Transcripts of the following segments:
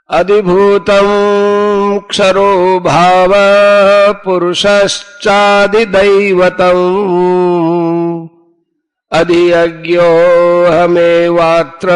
अधिभूतं क्षरो भाव पुरुषश्चादिदैवतम् अधियज्ञो हमेवात्र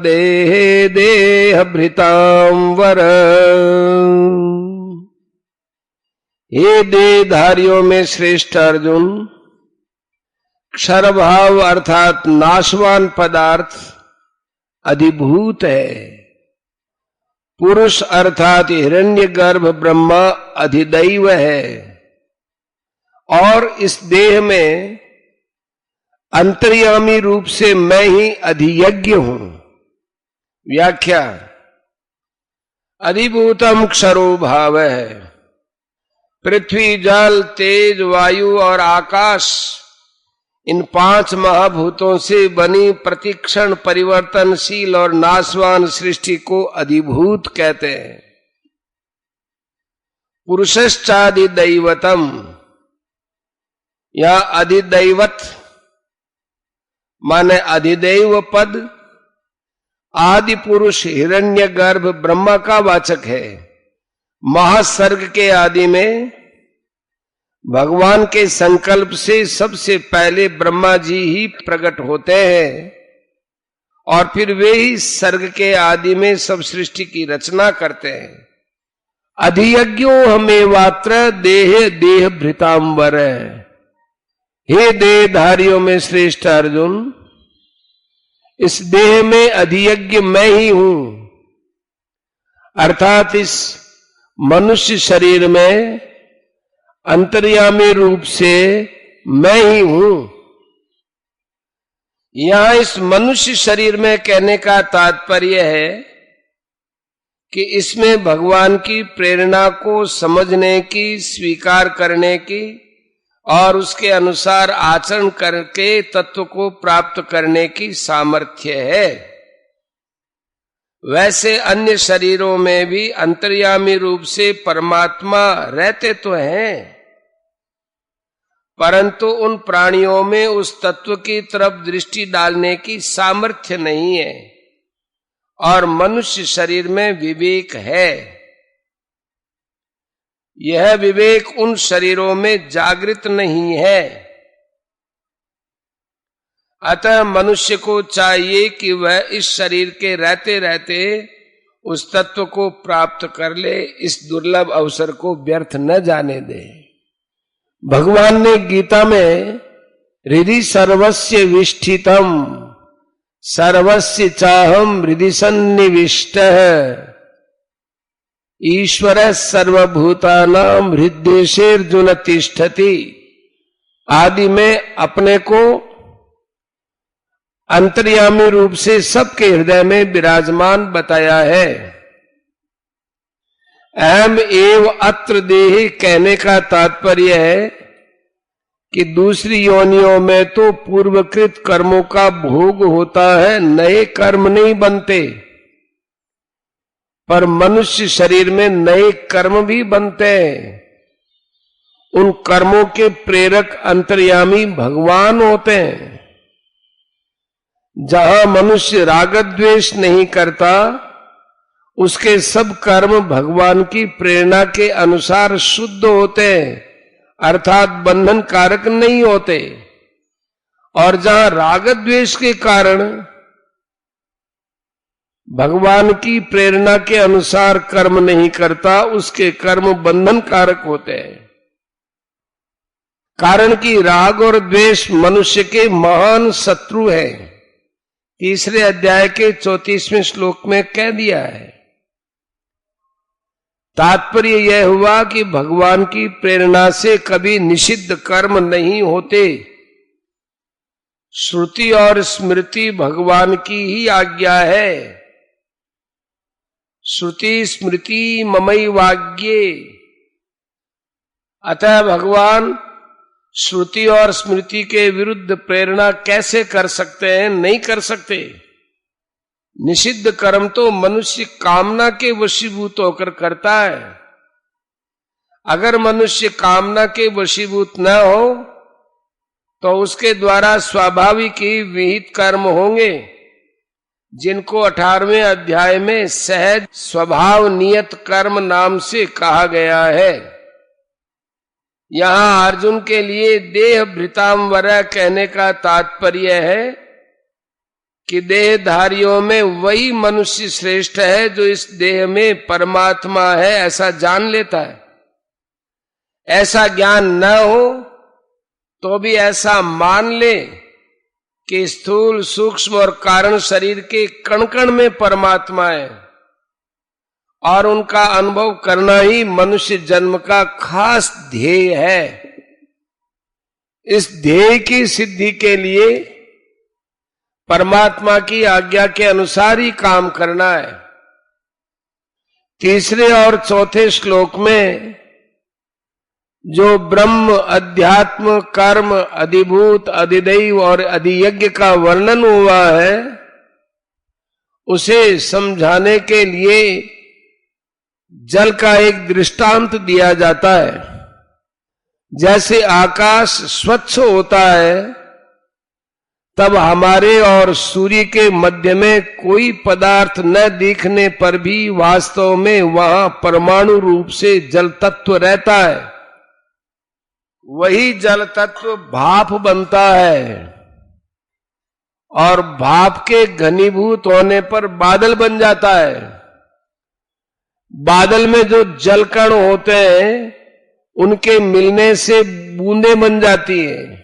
देहे देहभृतां वर। हे देहधारियों में श्रेष्ठ अर्जुन, क्षर भाव अर्थात नाशवान पदार्थ अधिभूत है। पुरुष अर्थात हिरण्यगर्भ ब्रह्मा अधिदैव है। और इस देह में अंतर्यामी रूप से मैं ही अधियज्ञ हूं। व्याख्या, अधिभूतम क्षरो भाव है। पृथ्वी, जल, तेज, वायु और आकाश, इन 5 महाभूतों से बनी प्रतिक्षण परिवर्तनशील और नाशवान सृष्टि को अधिभूत कहते हैं। पुरुषश्चादिदैवतम, या अधिदैवत माने अधिदैव पद आदि पुरुष हिरण्यगर्भ ब्रह्मा का वाचक है। महासर्ग के आदि में भगवान के संकल्प से सबसे पहले ब्रह्मा जी ही प्रकट होते हैं और फिर वे ही सर्ग के आदि में सब सृष्टि की रचना करते हैं। अधियज्ञो हमेवात्र देह देह भृतांबर। हे देहधारियों में श्रेष्ठ अर्जुन, इस देह में अधियज्ञ मैं ही हूं। अर्थात इस मनुष्य शरीर में अंतर्यामी रूप से मैं ही हूं। यहां इस मनुष्य शरीर में कहने का तात्पर्य है कि इसमें भगवान की प्रेरणा को समझने की, स्वीकार करने की और उसके अनुसार आचरण करके तत्व को प्राप्त करने की सामर्थ्य है। वैसे अन्य शरीरों में भी अंतर्यामी रूप से परमात्मा रहते तो हैं, परंतु उन प्राणियों में उस तत्व की तरफ दृष्टि डालने की सामर्थ्य नहीं है और मनुष्य शरीर में विवेक है। यह विवेक उन शरीरों में जागृत नहीं है। अतः मनुष्य को चाहिए कि वह इस शरीर के रहते रहते उस तत्व को प्राप्त कर ले, इस दुर्लभ अवसर को व्यर्थ न जाने दे। भगवान ने गीता में हृदि सर्वस्य विष्ठितम सर्वस्य चाहम हृदि सन्निविष्टः ईश्वर सर्वभूतानां हृदयेर्जुन तिष्ठति आदि में अपने को अंतर्यामी रूप से सबके हृदय में विराजमान बताया है। अहम एव अत्र देहि कहने का तात्पर्य है कि दूसरी योनियों में तो पूर्वकृत कर्मों का भोग होता है, नए कर्म नहीं बनते, पर मनुष्य शरीर में नए कर्म भी बनते हैं। उन कर्मों के प्रेरक अंतर्यामी भगवान होते हैं। जहां मनुष्य राग द्वेष नहीं करता, उसके सब कर्म भगवान की प्रेरणा के अनुसार शुद्ध होते हैं, अर्थात बंधन कारक नहीं होते। और जहां राग द्वेष के कारण भगवान की प्रेरणा के अनुसार कर्म नहीं करता, उसके कर्म बंधन कारक होते हैं। कारण कि राग और द्वेष मनुष्य के महान शत्रु हैं। 3 अध्याय के 34वें श्लोक में कह दिया है। तात्पर्य यह हुआ कि भगवान की प्रेरणा से कभी निषिद्ध कर्म नहीं होते। श्रुति और स्मृति भगवान की ही आज्ञा है। श्रुति स्मृति ममैवाज्ञे। अतः भगवान श्रुति और स्मृति के विरुद्ध प्रेरणा कैसे कर सकते हैं? नहीं कर सकते। निषिद्ध कर्म तो मनुष्य कामना के वशीभूत होकर करता है। अगर मनुष्य कामना के वशीभूत न हो तो उसके द्वारा स्वाभाविक ही विहित कर्म होंगे। जिनको 18वें अध्याय में सहज स्वभाव नियत कर्म नाम से कहा गया है। यहां अर्जुन के लिए देह भृतांवर कहने का तात्पर्य है कि देहधारियों में वही मनुष्य श्रेष्ठ है जो इस देह में परमात्मा है ऐसा जान लेता है। ऐसा ज्ञान न हो तो भी ऐसा मान ले कि स्थूल सूक्ष्म और कारण शरीर के कण कण में परमात्मा है और उनका अनुभव करना ही मनुष्य जन्म का खास ध्येय है। इस ध्येय की सिद्धि के लिए परमात्मा की आज्ञा के अनुसार ही काम करना है। तीसरे और चौथे श्लोक में जो ब्रह्म, अध्यात्म, कर्म, अधिभूत, अधिदैव और अधियज्ञ का वर्णन हुआ है उसे समझाने के लिए जल का एक दृष्टांत दिया जाता है। जैसे आकाश स्वच्छ होता है तब हमारे और सूर्य के मध्य में कोई पदार्थ न दिखने पर भी वास्तव में वहां परमाणु रूप से जल तत्व रहता है। वही जल तत्व भाप बनता है और भाप के घनीभूत होने पर बादल बन जाता है। बादल में जो जलकण होते हैं उनके मिलने से बूंदें बन जाती हैं।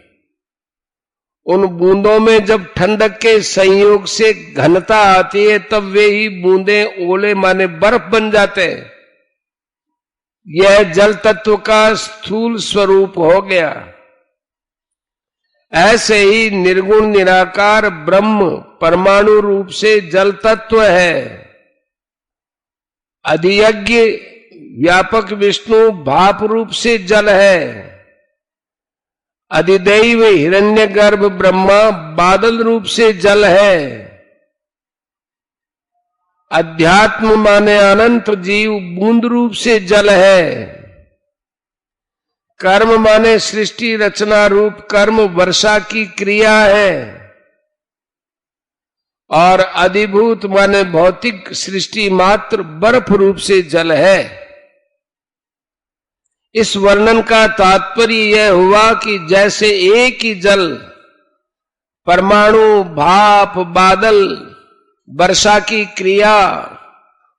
उन बूंदों में जब ठंडक के संयोग से घनता आती है तब वे ही बूंदें ओले माने बर्फ बन जाते हैं। यह जल तत्व का स्थूल स्वरूप हो गया। ऐसे ही निर्गुण निराकार ब्रह्म परमाणु रूप से जल तत्व है। अधियज्ञ व्यापक विष्णु भाप रूप से जल है। अधिदैव हिरण्यगर्भ ब्रह्मा बादल रूप से जल है। अध्यात्म माने अनंत जीव बूंद रूप से जल है। कर्म माने सृष्टि रचना रूप कर्म वर्षा की क्रिया है। और अधिभूत माने भौतिक सृष्टि मात्र बर्फ रूप से जल है। इस वर्णन का तात्पर्य यह हुआ कि जैसे एक ही जल परमाणु, भाप, बादल, वर्षा की क्रिया,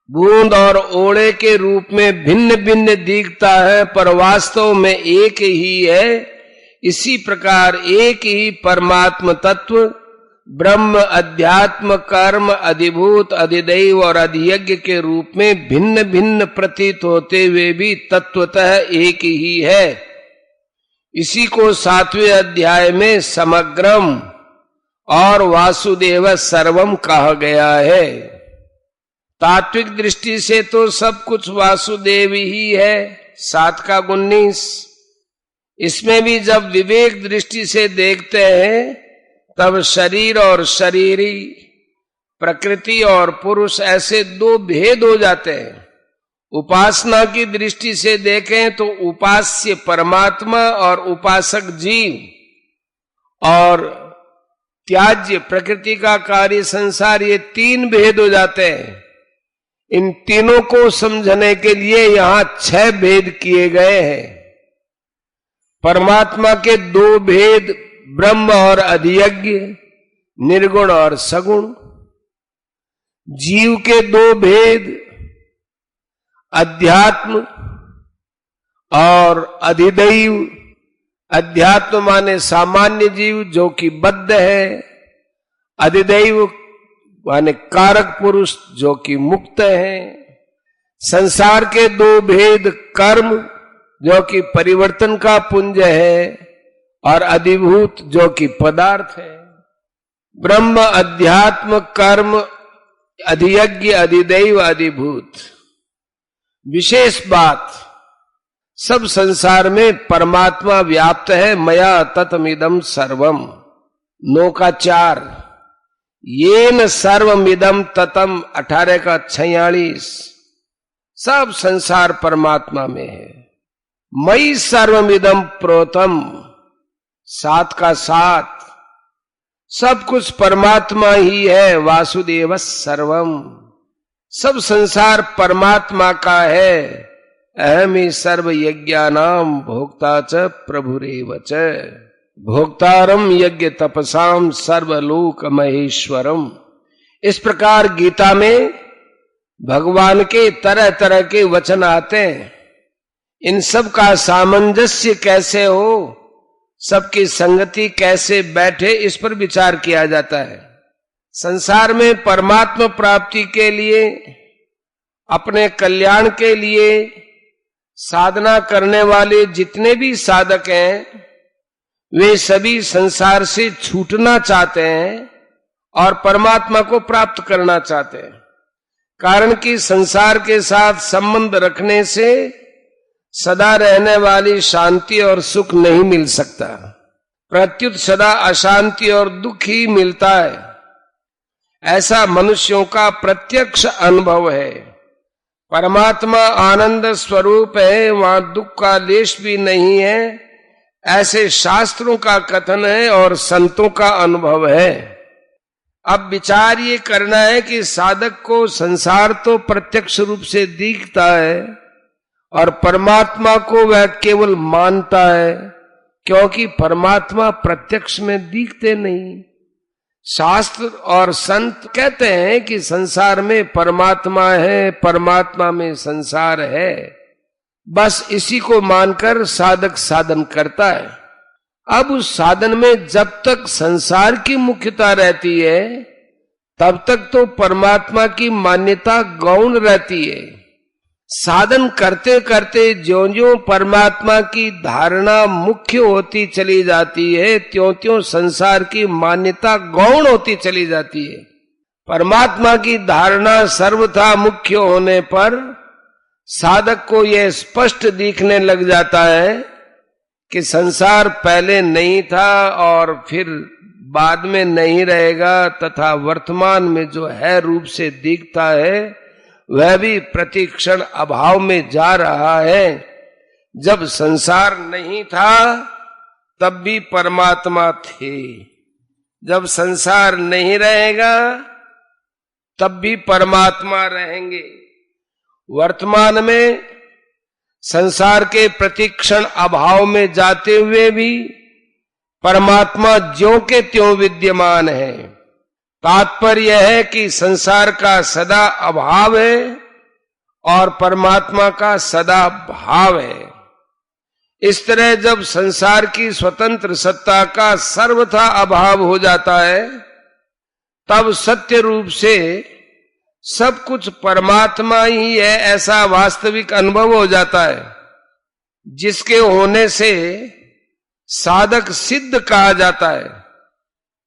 बूंद और ओड़े के रूप में भिन्न भिन्न दिखता है पर वास्तव में एक ही है, इसी प्रकार एक ही परमात्म तत्व ब्रह्म, अध्यात्म, कर्म, अधिभूत, अधिदैव और अधियज्ञ के रूप में भिन्न भिन्न प्रतीत होते हुए भी तत्वतः एक ही है। इसी को 7वें अध्याय में समग्रम और वासुदेव सर्वम कहा गया है। तात्विक दृष्टि से तो सब कुछ वासुदेव ही है। 7 का 19। इसमें भी जब विवेक दृष्टि से देखते हैं तब शरीर और शरीरी, प्रकृति और पुरुष ऐसे 2 भेद हो जाते हैं। उपासना की दृष्टि से देखें तो उपास्य परमात्मा और उपासक जीव, और त्याज्य प्रकृति का कार्य संसार, ये 3 भेद हो जाते हैं। इन तीनों को समझने के लिए यहां 6 भेद किए गए हैं। परमात्मा के 2 भेद ब्रह्म और अधियज्ञ, निर्गुण और सगुण। जीव के 2 भेद अध्यात्म और अधिदैव। अध्यात्म माने सामान्य जीव जो कि बद्ध है, अधिदैव माने कारक पुरुष जो कि मुक्त है। संसार के 2 भेद कर्म जो कि परिवर्तन का पुंज है और अधिभूत जो कि पदार्थ है। ब्रह्म, अध्यात्म, कर्म, अधियज्ञ, अधिदैव, अधिभूत। विशेष बात, सब संसार में परमात्मा व्याप्त है। मया ततमिदम सर्वम। 9 का 4। येन सर्वमिदम ततम 18 का 46। सब संसार परमात्मा में है। मई सर्वमिदम प्रोतम 7 का 7। सब कुछ परमात्मा ही है। वासुदेव सर्वम, सब संसार परमात्मा का है। अहमि सर्व यज्ञानाम भोक्ता च प्रभुरेव च, भोक्तारम यज्ञ तपसाम सर्वलोक महेश्वरम। इस प्रकार गीता में भगवान के तरह तरह के वचन आते हैं। इन सब का सामंजस्य कैसे हो, सबकी संगति कैसे बैठे, इस पर विचार किया जाता है। संसार में परमात्मा प्राप्ति के लिए, अपने कल्याण के लिए साधना करने वाले जितने भी साधक हैं, वे सभी संसार से छूटना चाहते हैं और परमात्मा को प्राप्त करना चाहते हैं। कारण कि संसार के साथ संबंध रखने से सदा रहने वाली शांति और सुख नहीं मिल सकता, प्रत्युत सदा अशांति और दुख ही मिलता है। ऐसा मनुष्यों का प्रत्यक्ष अनुभव है। परमात्मा आनंद स्वरूप है, वहां दुख का लेश भी नहीं है, ऐसे शास्त्रों का कथन है और संतों का अनुभव है। अब विचार ये करना है कि साधक को संसार तो प्रत्यक्ष रूप से दिखता है और परमात्मा को वह केवल मानता है, क्योंकि परमात्मा प्रत्यक्ष में दिखते नहीं। शास्त्र और संत कहते हैं कि संसार में परमात्मा है, परमात्मा में संसार है। बस इसी को मानकर साधक साधन करता है। अब उस साधन में जब तक संसार की मुख्यता रहती है, तब तक तो परमात्मा की मान्यता गौण रहती है। साधन करते करते ज्यों ज्यों परमात्मा की धारणा मुख्य होती चली जाती है, त्यों त्यों संसार की मान्यता गौण होती चली जाती है। परमात्मा की धारणा सर्वथा मुख्य होने पर साधक को यह स्पष्ट दिखने लग जाता है कि संसार पहले नहीं था और फिर बाद में नहीं रहेगा, तथा वर्तमान में जो है रूप से दिखता है वह भी प्रतिक्षण अभाव में जा रहा है। जब संसार नहीं था तब भी परमात्मा थे, जब संसार नहीं रहेगा तब भी परमात्मा रहेंगे। वर्तमान में संसार के प्रतिक्षण अभाव में जाते हुए भी परमात्मा ज्यों के त्यों विद्यमान है। तात्पर्य है कि संसार का सदा अभाव है और परमात्मा का सदा भाव है। इस तरह जब संसार की स्वतंत्र सत्ता का सर्वथा अभाव हो जाता है, तब सत्य रूप से सब कुछ परमात्मा ही है ऐसा वास्तविक अनुभव हो जाता है, जिसके होने से साधक सिद्ध कहा जाता है।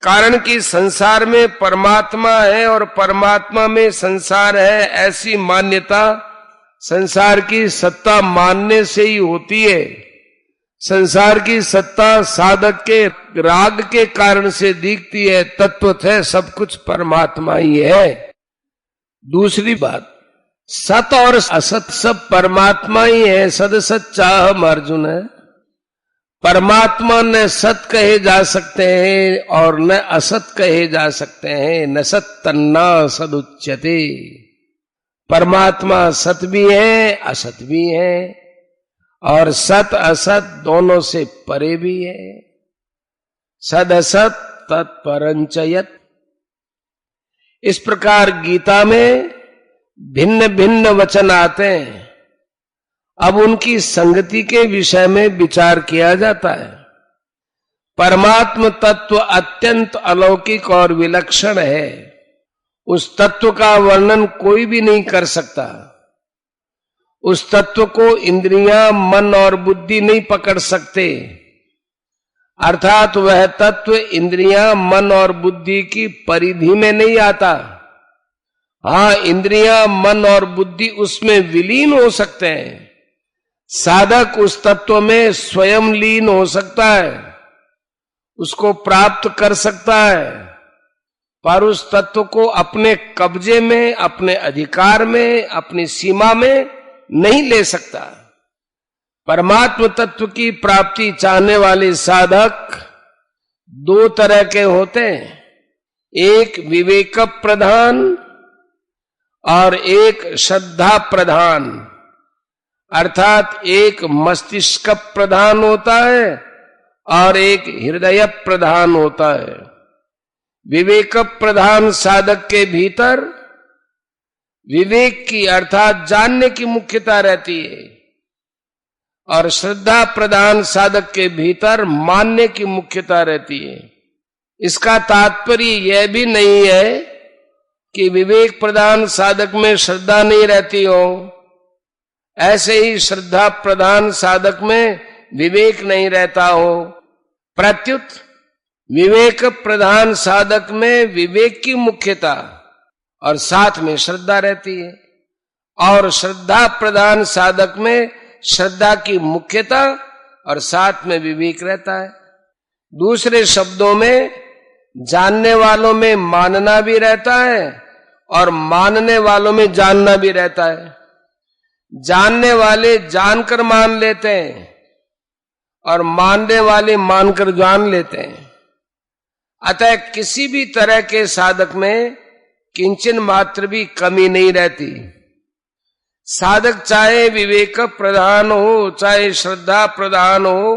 कारण कि संसार में परमात्मा है और परमात्मा में संसार है, ऐसी मान्यता संसार की सत्ता मानने से ही होती है। संसार की सत्ता साधक के राग के कारण से दिखती है, तत्वतः सब कुछ परमात्मा ही है। दूसरी बात, सत और असत सब परमात्मा ही है। सद सत चाहम अर्जुन है। परमात्मा न सत कहे जा सकते हैं और न असत कहे जा सकते हैं। न सत तन्ना सदुच्यते। परमात्मा सत भी है, असत भी है, और सत असत दोनों से परे भी है। सद असत तत्परंचयत। इस प्रकार गीता में भिन्न भिन्न वचन आते हैं। अब उनकी संगति के विषय में विचार किया जाता है। परमात्म तत्व अत्यंत अलौकिक और विलक्षण है। उस तत्व का वर्णन कोई भी नहीं कर सकता। उस तत्व को इंद्रियां, मन और बुद्धि नहीं पकड़ सकते। अर्थात वह तत्व इंद्रियां, मन और बुद्धि की परिधि में नहीं आता। हाँ, इंद्रियां, मन और बुद्धि उसमें विलीन हो सकते हैं। साधक उस तत्व में स्वयं लीन हो सकता है, उसको प्राप्त कर सकता है, पर उस तत्व को अपने कब्जे में, अपने अधिकार में, अपनी सीमा में नहीं ले सकता। परमात्म तत्व की प्राप्ति चाहने वाले साधक दो तरह के होते हैं, एक विवेक प्रधान और एक श्रद्धा प्रधान, अर्थात एक मस्तिष्क प्रधान होता है और एक हृदय प्रधान होता है। विवेक प्रधान साधक के भीतर विवेक की अर्थात जानने की मुख्यता रहती है और श्रद्धा प्रधान साधक के भीतर मानने की मुख्यता रहती है। इसका तात्पर्य यह भी नहीं है कि विवेक प्रधान साधक में श्रद्धा नहीं रहती हो, ऐसे ही श्रद्धा प्रधान साधक में विवेक नहीं रहता हो। प्रत्युत विवेक प्रधान साधक में विवेक की मुख्यता और साथ में श्रद्धा रहती है, और श्रद्धा प्रधान साधक में श्रद्धा की मुख्यता और साथ में विवेक रहता है। दूसरे शब्दों में जानने वालों में मानना भी रहता है और मानने वालों में जानना भी रहता है। जानने वाले जानकर मान लेते हैं और मानने वाले मानकर जान लेते हैं। अतः किसी भी तरह के साधक में किंचन मात्र भी कमी नहीं रहती। साधक चाहे विवेक प्रधान हो चाहे श्रद्धा प्रधान हो,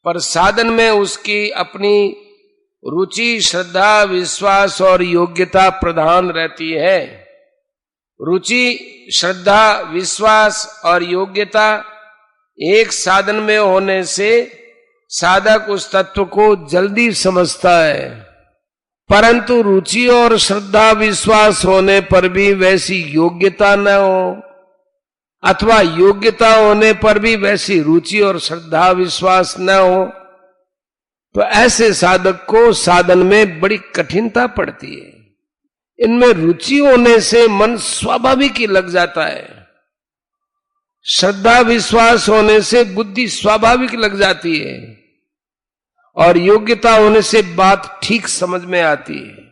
पर साधन में उसकी अपनी रुचि, श्रद्धा, विश्वास और योग्यता प्रधान रहती है। रुचि, श्रद्धा, विश्वास और योग्यता एक साधन में होने से साधक उस तत्व को जल्दी समझता है, परंतु रुचि और श्रद्धा विश्वास होने पर भी वैसी योग्यता न हो अथवा योग्यता होने पर भी वैसी रुचि और श्रद्धा विश्वास न हो, तो ऐसे साधक को साधन में बड़ी कठिनता पड़ती है। इनमें रुचि होने से मन स्वाभाविक ही लग जाता है, श्रद्धा विश्वास होने से बुद्धि स्वाभाविक लग जाती है और योग्यता होने से बात ठीक समझ में आती है।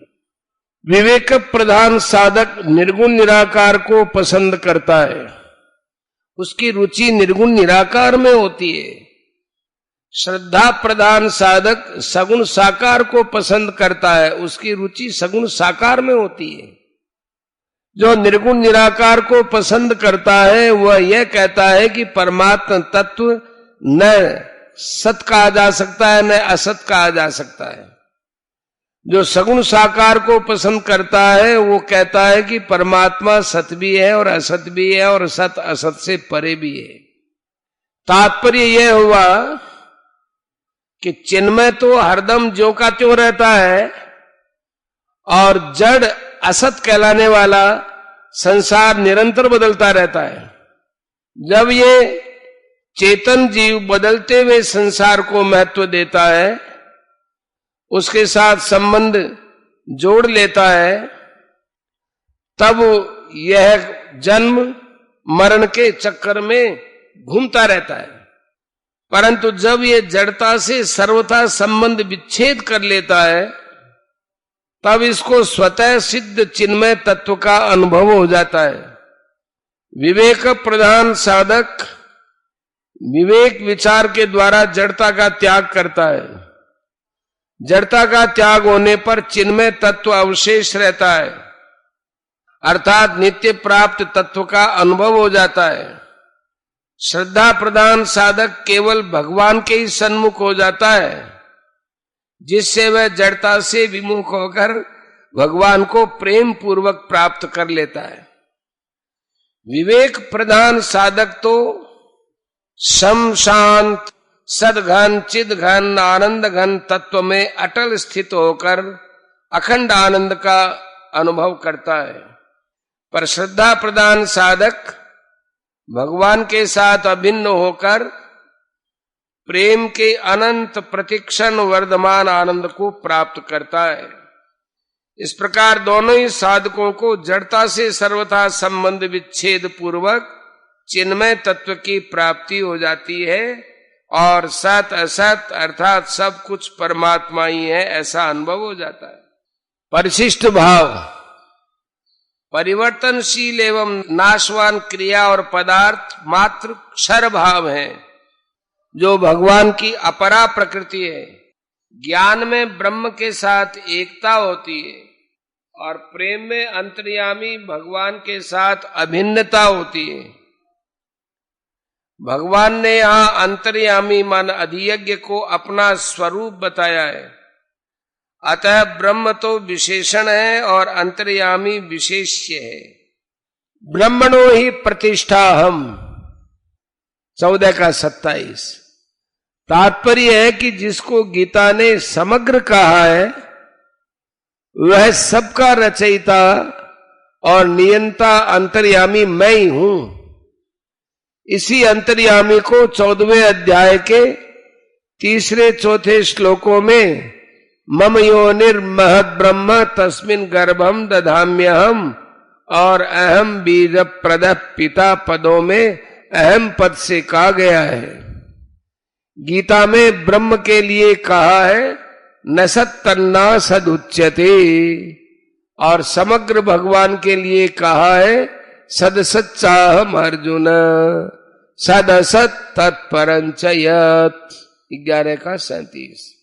विवेक प्रधान साधक निर्गुण निराकार को पसंद करता है, उसकी रुचि निर्गुण निराकार में होती है। श्रद्धा प्रधान साधक सगुण साकार को पसंद करता है, उसकी रुचि सगुण साकार में होती है। जो निर्गुण निराकार को पसंद करता है वह यह कहता है कि परमात्मा तत्व न सत कहा जा सकता है न असत कहा जा सकता है। जो सगुण साकार को पसंद करता है वो कहता है कि परमात्मा सत भी है और असत भी है और सत असत से परे भी है। तात्पर्य यह हुआ कि चिन्मय तो हरदम ज्यों का त्यों रहता है और जड़ असत कहलाने वाला संसार निरंतर बदलता रहता है। जब ये चेतन जीव बदलते हुए संसार को महत्व देता है, उसके साथ संबंध जोड़ लेता है, तब यह जन्म मरण के चक्कर में घूमता रहता है। परंतु जब ये जड़ता से सर्वथा संबंध विच्छेद कर लेता है, तब इसको स्वतः सिद्ध चिन्मय तत्व का अनुभव हो जाता है। विवेक प्रधान साधक विवेक विचार के द्वारा जड़ता का त्याग करता है। जड़ता का त्याग होने पर चिन्मय तत्व अवशेष रहता है, अर्थात नित्य प्राप्त तत्व का अनुभव हो जाता है। श्रद्धा प्रधान साधक केवल भगवान के ही सन्मुख हो जाता है, जिससे वह जड़ता से विमुख होकर भगवान को प्रेम पूर्वक प्राप्त कर लेता है। विवेक प्रधान साधक तो सम शांत सदघन चिदघन आनंद घन तत्व में अटल स्थित होकर अखंड आनंद का अनुभव करता है। पर श्रद्धा प्रधान साधक भगवान के साथ अभिन्न होकर प्रेम के अनंत प्रतिक्षण वर्धमान आनंद को प्राप्त करता है। इस प्रकार दोनों ही साधकों को जड़ता से सर्वथा संबंध विच्छेद पूर्वक चिन्मय तत्व की प्राप्ति हो जाती है और सत असत अर्थात सब कुछ परमात्मा ही है ऐसा अनुभव हो जाता है। परिशिष्ट भाव परिवर्तनशील एवं नाशवान क्रिया और पदार्थ मात्र क्षर भाव है, जो भगवान की अपरा प्रकृति है। ज्ञान में ब्रह्म के साथ एकता होती है और प्रेम में अंतर्यामी भगवान के साथ अभिन्नता होती है। भगवान ने यहां अंतर्यामी मान अधियज्ञ को अपना स्वरूप बताया है। अतः ब्रह्म तो विशेषण है और अंतर्यामी विशेष्य है। ब्रह्मणो ही प्रतिष्ठा हम 14:27। तात्पर्य है कि जिसको गीता ने समग्र कहा है वह सबका रचयिता और नियंता अंतर्यामी मैं ही हूं। इसी अंतर्यामी को 14वें अध्याय के 3-4 श्लोकों में मम योनिर्महद ब्रह्म तस्मिन् गर्भम दधाम्यहम और अहम बीज प्रदः पिता पदों में अहम पद से कहा गया है। गीता में ब्रह्म के लिए कहा है न सत्तन्ना सदुच्यते और समग्र भगवान के लिए कहा है सदसच्चाहम अर्जुन सदसत तत्परंच यत्। 11:37।